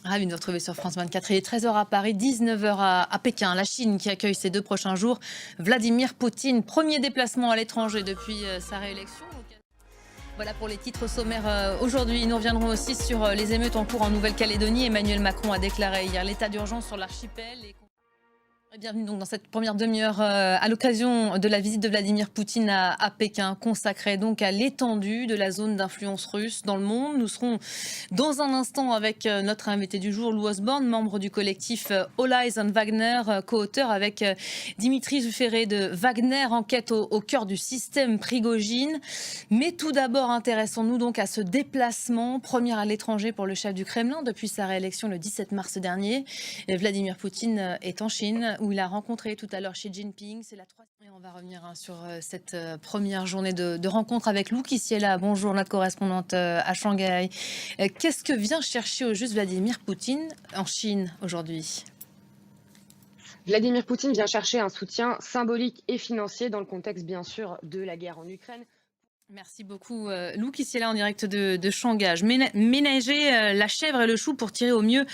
Ravi de vous retrouver sur France 24. Il est 13h à Paris, 19h à Pékin. La Chine qui accueille ces 2 prochains jours Vladimir Poutine. Premier déplacement à l'étranger depuis sa réélection. Voilà pour les titres sommaires aujourd'hui. Nous reviendrons aussi sur les émeutes en cours en Nouvelle-Calédonie. Emmanuel Macron a déclaré hier l'état d'urgence sur l'archipel. Bienvenue donc dans cette première demi-heure à l'occasion de la visite de Vladimir Poutine à Pékin, consacrée donc à l'étendue de la zone d'influence russe dans le monde. Nous serons dans un instant avec notre invité du jour, Lou Osborne, membre du collectif All Eyes on Wagner, co-auteur avec Dimitri Zuferré de Wagner, enquête au cœur du système Prigojine. Mais tout d'abord, intéressons-nous donc à ce déplacement, premier à l'étranger pour le chef du Kremlin depuis sa réélection le 17 mars dernier. Vladimir Poutine est en Chine, où il a rencontré tout à l'heure Xi Jinping. C'est la troisième. Et on va revenir sur cette première journée de rencontre avec Lou qui est là. Bonjour, notre correspondante à Shanghai. Qu'est-ce que vient chercher au juste Vladimir Poutine en Chine aujourd'hui ? Vladimir Poutine vient chercher un soutien symbolique et financier dans le contexte, bien sûr, de la guerre en Ukraine. Merci beaucoup, Lou, qui est là en direct de Shanghai. Ménager la chèvre et le chou pour tirer au mieux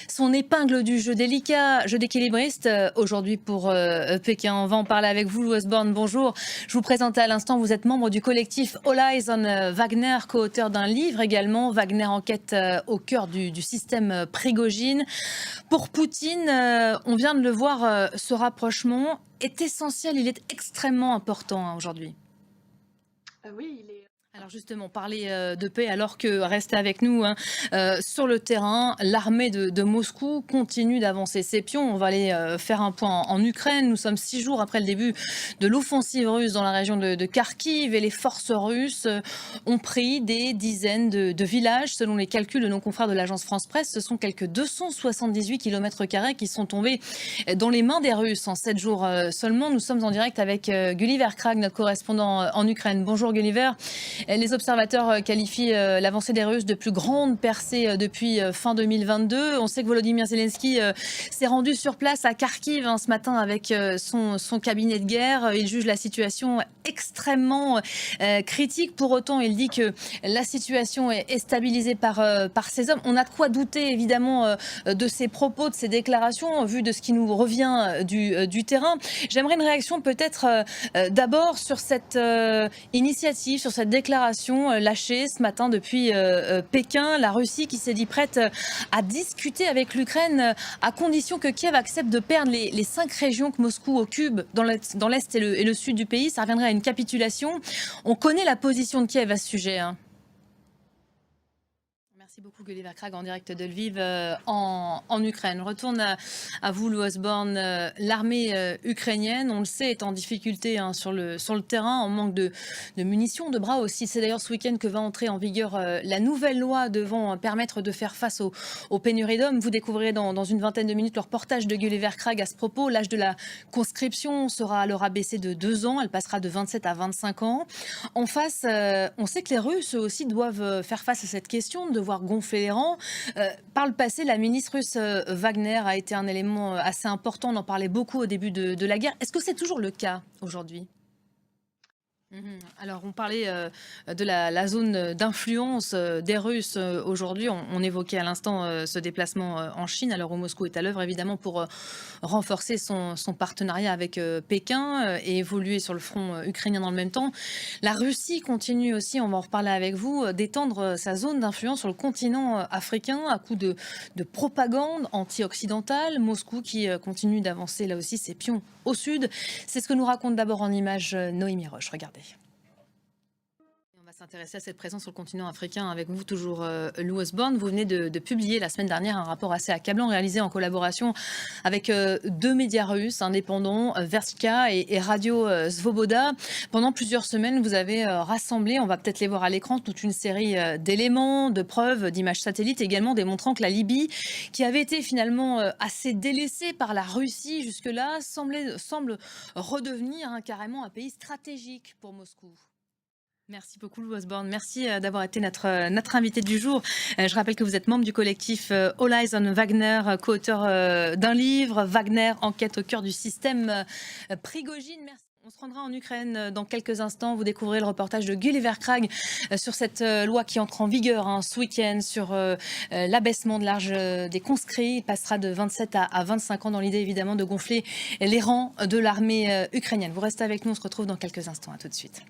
son épingle du jeu délicat, jeu d'équilibriste. Aujourd'hui pour Pékin, on va en parler avec vous, Lou Osborne. Bonjour. Je vous présente à l'instant, vous êtes membre du collectif All Eyes on Wagner, co-auteur d'un livre également, Wagner enquête au cœur du système Prigojine. Pour Poutine, on vient de le voir, ce rapprochement est essentiel, il est extrêmement important aujourd'hui. Oui, il est... Alors justement, parler de paix alors que, restez avec nous, sur le terrain, l'armée de Moscou continue d'avancer ses pions. On va aller faire un point en Ukraine. Nous sommes 6 jours après le début de l'offensive russe dans la région de Kharkiv et les forces russes ont pris des dizaines de villages. Selon les calculs de nos confrères de l'agence France Presse, ce sont quelques 278 km² qui sont tombés dans les mains des Russes en 7 jours seulement. Nous sommes en direct avec Gulliver Krag, notre correspondant en Ukraine. Bonjour Gulliver. Les observateurs qualifient l'avancée des Russes de plus grande percée depuis fin 2022. On sait que Volodymyr Zelensky s'est rendu sur place à Kharkiv ce matin avec son cabinet de guerre. Il juge la situation extrêmement critique. Pour autant, il dit que la situation est stabilisée par ces hommes. On a de quoi douter évidemment de ses propos, de ses déclarations, vu de ce qui nous revient du terrain. J'aimerais une réaction peut-être d'abord sur cette initiative, sur cette déclaration lâchée ce matin depuis Pékin. La Russie qui s'est dit prête à discuter avec l'Ukraine à condition que Kiev accepte de perdre les 5 régions que Moscou occupe dans l'Est et le Sud du pays. Ça reviendrait à une capitulation. On connaît la position de Kiev à ce sujet. Merci beaucoup Gulliver Krag en direct de Lviv en Ukraine. On retourne à vous, Lou Osborne. L'armée ukrainienne, on le sait, est en difficulté sur le terrain, en manque de munitions, de bras aussi. C'est d'ailleurs ce week-end que va entrer en vigueur la nouvelle loi devant permettre de faire face aux pénuries d'hommes. Vous découvrirez dans une vingtaine de minutes le reportage de Gulliver Krag à ce propos. L'âge de la conscription sera alors abaissé de 2 ans. Elle passera de 27 à 25 ans. En face, on sait que les Russes aussi doivent faire face à cette question, de devoir gonfler les rangs. Par le passé, la ministre russe Wagner a été un élément assez important. On en parlait beaucoup au début de la guerre. Est-ce que c'est toujours le cas aujourd'hui ? Alors, on parlait de la zone d'influence des Russes aujourd'hui. On évoquait à l'instant ce déplacement en Chine, alors où Moscou est à l'œuvre, évidemment, pour renforcer son partenariat avec Pékin et évoluer sur le front ukrainien dans le même temps. La Russie continue aussi, on va en reparler avec vous, d'étendre sa zone d'influence sur le continent africain à coup de propagande anti-occidentale. Moscou qui continue d'avancer là aussi ses pions au sud. C'est ce que nous raconte d'abord en images Noémie Roche. Regardez. On va s'intéresser à cette présence sur le continent africain avec vous, toujours Lou Osborne. Vous venez de publier la semaine dernière un rapport assez accablant réalisé en collaboration avec 2 médias russes indépendants, Verska et Radio Svoboda. Pendant plusieurs semaines, vous avez rassemblé, on va peut-être les voir à l'écran, toute une série d'éléments, de preuves, d'images satellites également démontrant que la Libye, qui avait été finalement assez délaissée par la Russie jusque-là, semble redevenir carrément un pays stratégique pour Moscou. Merci beaucoup Lou Osborne, merci d'avoir été notre invité du jour. Je rappelle que vous êtes membre du collectif All Eyes on Wagner, co-auteur d'un livre, Wagner, enquête au cœur du système Prigojine. Merci. On se rendra en Ukraine dans quelques instants. Vous découvrez le reportage de Gulliver Krag sur cette loi qui entre en vigueur ce week-end sur l'abaissement de l'âge des conscrits. Il passera de 27 à 25 ans dans l'idée évidemment de gonfler les rangs de l'armée ukrainienne. Vous restez avec nous, on se retrouve dans quelques instants. À tout de suite.